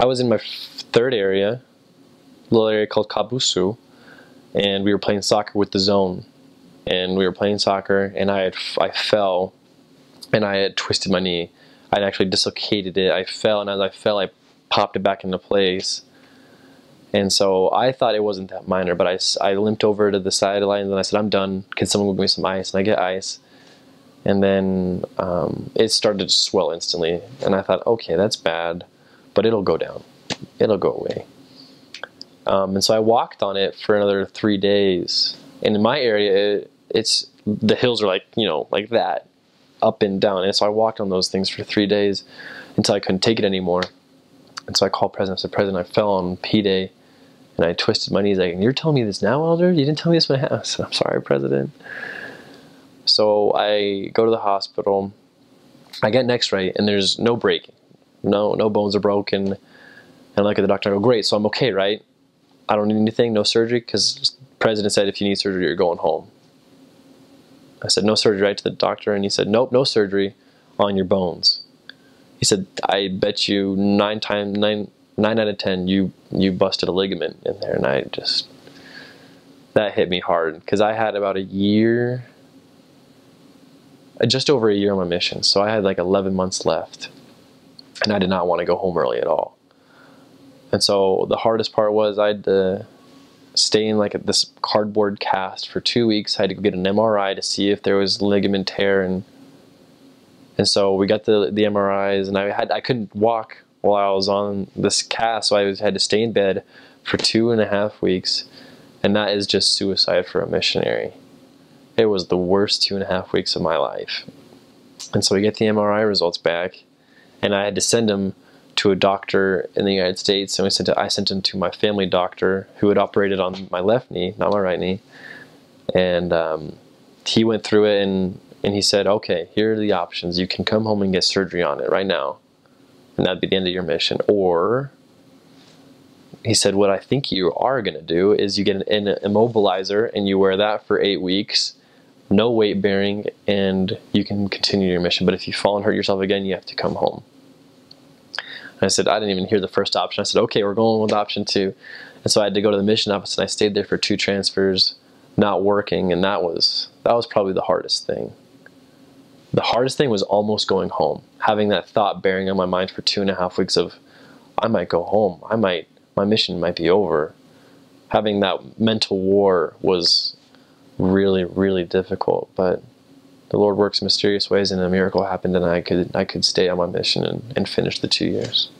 I was in my third area, a little area called Kabusu, and we were playing soccer with the zone. And we were playing soccer, and I fell, and I had twisted my knee. I'd actually dislocated it. I fell, and as I fell, I popped it back into place. And so I thought it wasn't that minor, but I limped over to the sidelines, and I said, I'm done. Can someone give me some ice? And I get ice. And then it started to swell instantly. And I thought, okay, that's bad, but it'll go down. It'll go away. And so I walked on it for another 3 days. And in my area, the hills are like, you know, like that, up and down. And so I walked on those things for 3 days until I couldn't take it anymore. And so I called President. I said, President, I fell on P-Day and I twisted my knees. Like, you're telling me this now, Elder? You didn't tell me this when it happened. I said, I'm sorry, President. So I go to the hospital. I get an X-ray, and there's no breaking. No bones are broken. And I look at the doctor and I go, great, so I'm okay, right? I don't need anything, no surgery, because the President said if you need surgery, you're going home. I said, no surgery, right, to the doctor, and he said, nope, no surgery on your bones. He said, I bet you 9 out of 10 you busted a ligament in there. And that hit me hard, because I had about a year, just over a year on my mission. So I had like 11 months left, and I did not want to go home early at all. And so the hardest part was I had to stay in like this cardboard cast for 2 weeks. I had to go get an MRI to see if there was ligament tear, and so we got the MRIs, and I couldn't walk while I was on this cast, so I had to stay in bed for 2.5 weeks, and that is just suicide for a missionary. It was the worst 2.5 weeks of my life. And so we get the MRI results back, and I had to send them to a doctor in the United States, and I sent him to my family doctor who had operated on my left knee, not my right knee. And he went through it, and he said, okay, here are the options. You can come home and get surgery on it right now, and that'd be the end of your mission. Or, he said, what I think you are going to do is you get an immobilizer, and you wear that for 8 weeks, no weight bearing, and you can continue your mission. But if you fall and hurt yourself again, you have to come home. And I said, I didn't even hear the first option. I said, okay, we're going with option 2. And so I had to go to the mission office, and I stayed there for 2 transfers, not working, and that was probably the hardest thing. The hardest thing was almost going home, having that thought bearing on my mind for 2.5 weeks of, I might go home, my mission might be over. Having that mental war was really, really difficult, but the Lord works in mysterious ways, and a miracle happened, and I could stay on my mission and finish the 2 years.